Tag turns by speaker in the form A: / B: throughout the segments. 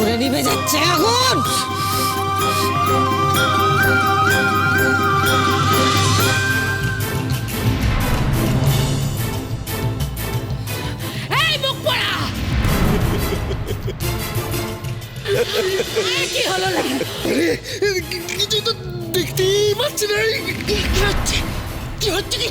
A: করে নিভে যাচ্ছে আগুন। এই মুখ পোড়া, কি হলো?
B: কিছু তো দেখতেই পাচ্ছি না।
A: কি হচ্ছে? কি হচ্ছে কি?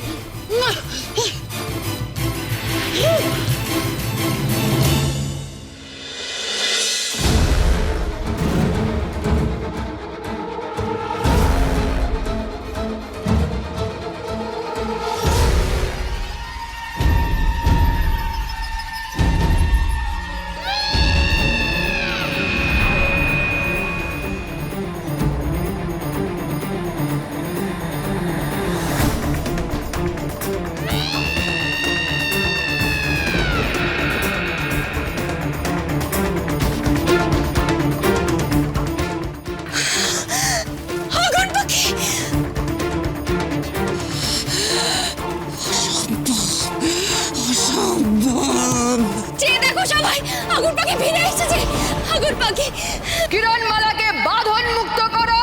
A: আগুন পাখি ফিরে এসেছে। আগুন পাখি,
C: কিরণমালাকে বাঁধন মুক্ত করো।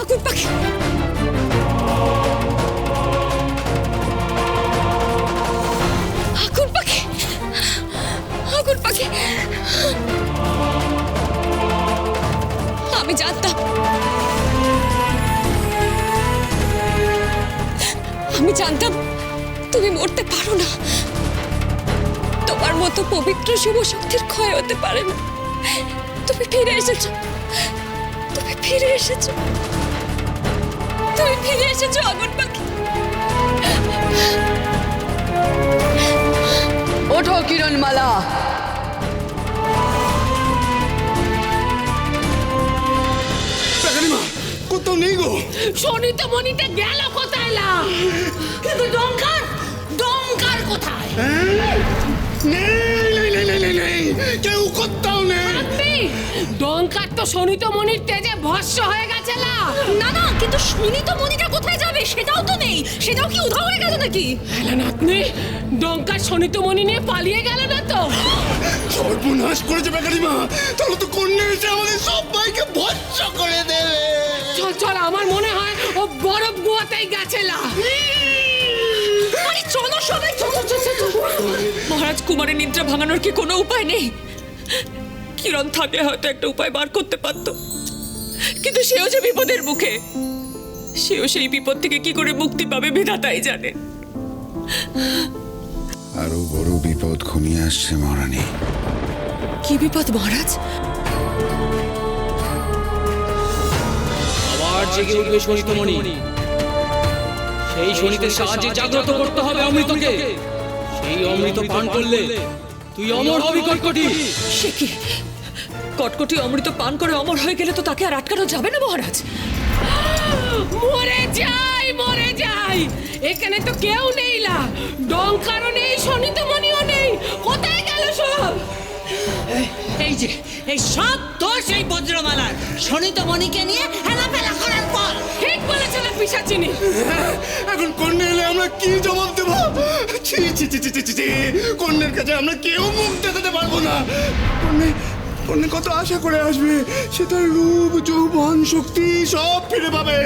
A: আগুন পাখি, আগুন পাখি, আগুন পাখি। আমি জানতাম, আমি জানতাম তুমি মরতে পারো না। তোমার মতো পবিত্র শুভ শক্তির ক্ষয় হতে পারে না। তুমি ফিরে এসেছো, তুমি ফিরে এসেছো, তুমি ফিরে এসেছো আগুন পাখি।
C: ওঠো কিরণমালা।
B: কাকিমা কোথাও নেই গো।
A: শোনিত মনিতে গেল কোথায়? কিন্তু ডঙ্কার, ডঙ্কার কোথায়?
B: নেই নেই নেই নেই নেই নেই, কেউ কোথাও নেই।
A: ডঙ্কার তো শোনিত মনির তেজে ভস্ম হয়ে গেছে। না না, কিন্তু শোনিত মনিটা কোথায় যাবে সেটাও তো নেই। সেটাও কি উধাও হয়ে গেল নাকি? নাতনি, ডঙ্কার শোনিত মনি নিয়ে পালিয়ে গেল না তো?
B: সর্বনাশ করেছে কাকিমা। তাহলে তো কন্যা এসে আমাদের সবাইকে ভস্ম করে দেবে।
A: চল চল, আমার মনে হয় ও বরফ গুয়াতেই গেছে। চলো সবাই, চলো চলো। মহারাজ, কুমারের নিদ্রা ভাঙানোর কি কোনো উপায় নেই? কিরণ থাকলে হয়তো একটা উপায় বার করতে পারতো, কিন্তু সেও যে বিপদের মুখে। সেও সেই বিপদ থেকে কি করে মুক্তি পাবে বিধাতাই জানে।
D: আরো বড় বিপদ ঘনিয়ে আসছে মহারানী।
A: কি বিপদ মহারাজ?
E: আবার জেগে উঠবে শনিতমণি। সেই শনিতে সাহায্যে জাগ্রত করতে হবে অমৃতকে। সেই অমৃত পান করলে তুই অমর হবি কটকটি।
A: সে কি? কটকটি অমৃত পান করে অমর হয়ে গেলে তো তাকে আর আটকানো যাবে না মহারাজ। মরে যাই, মরে যাই। এখানে তো কেউ নেই। ডঙ্কারও নেই, শনিতমণিও নেই। কোথায় গেল সব?
F: এই যে এই সব দোষ এই বজ্রমালার। শনিতমণিকে নিয়ে হেলাফেলা করার পর।
A: ঠিক বলেছিল পিশাচিনী।
B: এখন কন্যা এলে আমরা কি জবাব দেব? ছি ছি ছি ছি ছি ছি, কন্যার কাছে আমরা কেউ মুখ দেখাতে পারবো না। কন্যা কত আশা করে আসবে, সে তার রূপ যৌবন শক্তি সব ফিরে পাবে।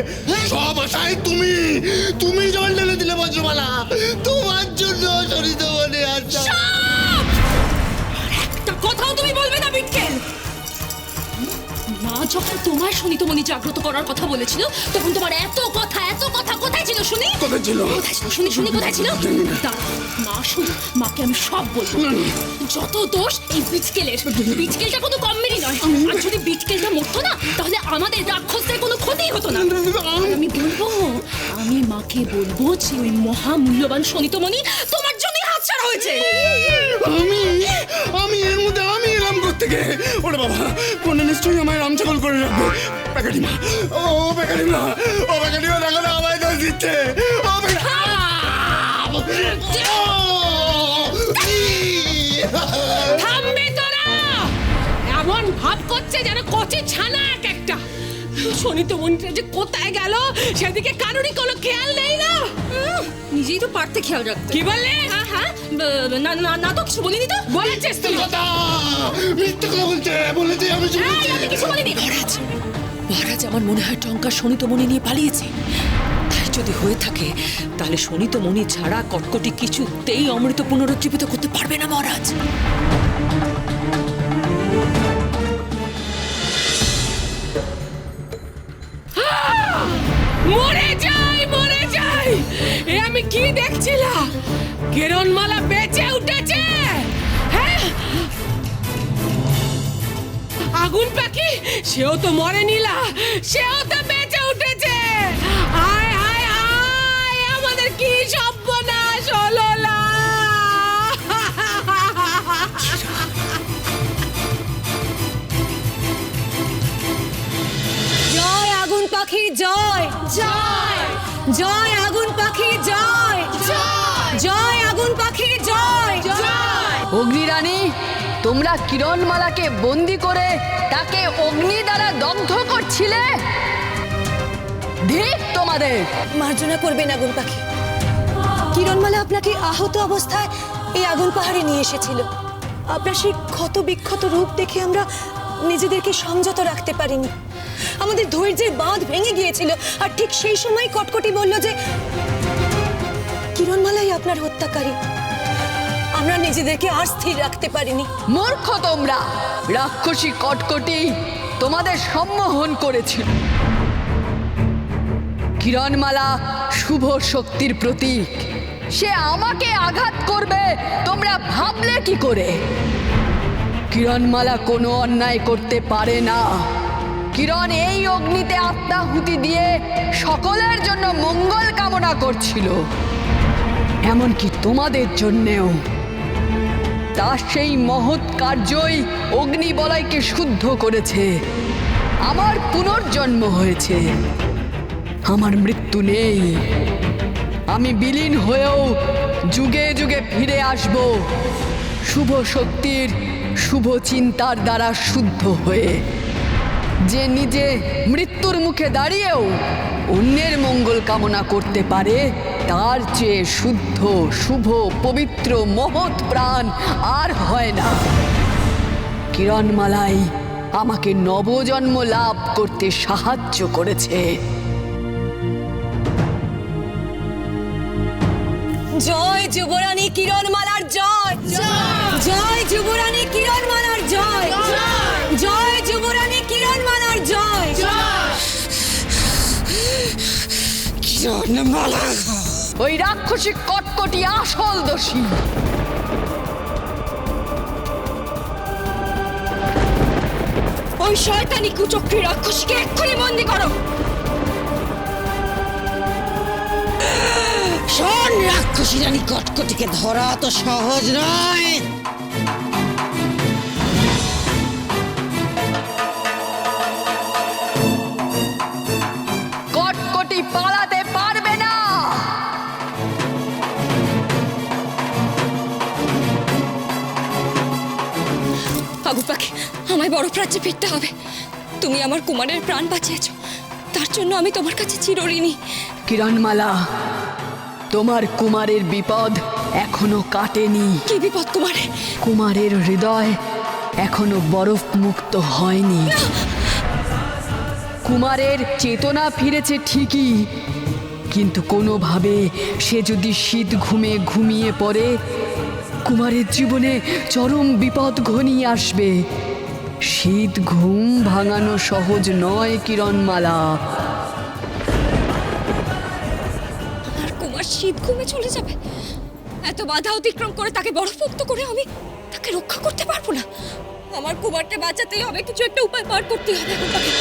B: সব আশায় তুমি জল ঢেলে দিলে বজ্রমালা। তোমার জন্য শনিতমণি আশা।
A: একটা কথাও তুমি বলবে না বিটকেল। মা যখন তোমার শনিতমণি জাগ্রত করার কথা বলেছিল, তখন তোমার এত কথা কোথায় ছিল শুনি?
B: কোথায় ছিল?
A: কোথায় ছিল শুনি কোথায় ছিল? মা শুনি, মাকে আমি সব বলবো। যত দোষ এই বিটকেলের। বিটকেলটা কোনো কম মেরি নয়। আর যদি বিটকেলটা মরতো না, তাহলে আমাদের রাক্ষসদের কোনো ক্ষতি হতো না। আমি বলবো, আমি মাকে বলবো যে ওই মহামূল্যবান শনিতমণি তোমার জন্যই হাতছাড়া হয়েছে।
B: আমি এর মধ্যে আমি এলাম কোত্থেকে? ওরে বাবা, কন্যা নিশ্চয়ই আমায় রাম ছাগল করে রাখবে। প্যাকাটিমা, ও প্যাকাটিমা, দেখো না আমায় দোষ দিচ্ছে।
G: যাচ্ছে যেন কচি ছানা এক একটা। শোনিত মনিটা যে কোথায় গেল সেদিকে কারোরই কোনো খেয়াল নেই না।
A: নিজেই তো পারতে খেয়াল রাখতে।
G: কি বললে?
A: হ্যাঁ হ্যাঁ, না না না তো কিছু বলিনি তো।
G: বলেছিস তুই?
B: কথা মিথ্যে কথা বলেছে আমি শুনেছি।
A: আমি কিছু বলিনি।
F: মহারাজ মহারাজ আমার মনে হয় টঙ্কা শোনিতমণি নিয়ে পালিয়েছে। তাই যদি হয়ে থাকে তাহলে শোনিতমণি ছাড়া কটকটি কিছুতেই অমৃত পুনরুজ্জীবিত করতে পারবে না মহারাজ।
G: মরে যাই মরে যাই, এ আমি কি দেখছিলাম? কিরণমালা বেঁচে উঠেছে। হ্যাঁ, আগুন পাখি সেও তো মরেনি, সেও তো বেঁচে উঠেছে। হায় হায় হায়, আমাদের কি সর্বনাশ হলো না।
A: জয় আগুন পাখি জয়, জয় জয় আগুন পাখি জয়, জয় জয় আগুন পাখি জয়, জয়।
C: অগ্নিরানী, তোমরা কিরণমালাকে বন্দি করে তাকে অগ্নি দ্বারা দগ্ধ করছিলে। ধিক তোমাদের!
H: মার্জনা করবেন আগুন পাখি। কিরণমালা আপনাকে আহত অবস্থায় এই আগুন পাহাড়ে নিয়ে এসেছিল। আপনার সেই ক্ষত বিক্ষত রূপ দেখে আমরা নিজেদেরকে সংযত রাখতে পারিনি। আমাদের ধৈর্যের বাঁধ ভেঙে গিয়েছিল। আর ঠিক সেই সময় কটকটি বলল যে কিরণমালাই আপনার হত্যাকারী। আমরা নিজেদেরকে আর স্থির রাখতে পারিনি।
C: মূর্খ তোমরা! রাক্ষসী কটকটি তোমাদের সম্মোহন করেছিল। কিরণমালা শুভ শক্তির প্রতীক। সে আমাকে আঘাত করবে তোমরা ভাবলে কি করে? কিরণমালা কোনো অন্যায় করতে পারে না। কিরণ এই অগ্নিতে আত্মাহুতি দিয়ে সকলের জন্য মঙ্গল কামনা করছিল, এমনকি তোমাদের জন্যেও। তার সেই মহৎ কার্যই অগ্নিবলয়কে শুদ্ধ করেছে। আমার পুনর্জন্ম হয়েছে, আমার মৃত্যু নেই। আমি বিলীন হয়েও যুগে যুগে ফিরে আসব, শুভ শক্তির শুভ চিন্তার দ্বারা শুদ্ধ হয়ে। যে নিজে মৃত্যুর মুখে দাঁড়িয়েও অন্যের মঙ্গল কামনা করতে পারে, তার চেয়ে শুদ্ধ শুভ পবিত্র মহৎ প্রাণ আর হয় না। কিরণমালাই আমাকে নবজন্ম লাভ করতে সাহায্য করেছে।
H: জয় যুবরানী কিরণমালার জয়, জয় যুবরানী কিরণমালার জয়, জয় যুবরানী কিরণমালার জয়।
F: কিরণমালা
C: ওই রাক্ষসী কটকটি আসল দোষী।
A: ওই শয়তানি কুচক্রী রাক্ষসীকে এক্ষুনি বন্দি করো।
F: শোন, রাক্ষসী রানী কটকটিকে ধরা তো সহজ নয়।
C: কটকটি পালাতে পারবে না।
A: আগুন পাখি, আমায় বড় রাজ্যে ফিরতে হবে। তুমি আমার কুমারের প্রাণ বাঁচিয়েছো, তার জন্য আমি তোমার কাছে চিরঋণী।
C: কিরণমালা, তোমার কুমারের বিপদ এখনো কাটেনি।
A: কি বিপদ কুমারে?
C: কুমারের হৃদয় এখনো বরফ মুক্ত হয়নি। কুমারের চেতনা ফিরেছে ঠিকই, কিন্তু কোনোভাবে সে যদি শীত ঘুমে ঘুমিয়ে পড়ে, কুমারের জীবনে চরম বিপদ ঘনিয়ে আসবে। শীত ঘুম ভাঙানো সহজ নয় কিরণমালা।
A: আমার কুমার শীত ঘুমে চলে যাবে? এত বাধা অতিক্রম করে তাকে বরফমুক্ত করে আমি তাকে রক্ষা করতে পারবো না। আমার কুমারকে বাঁচাতেই হবে, কিছু একটা উপায় বার করতে হবে আগুন পাখি।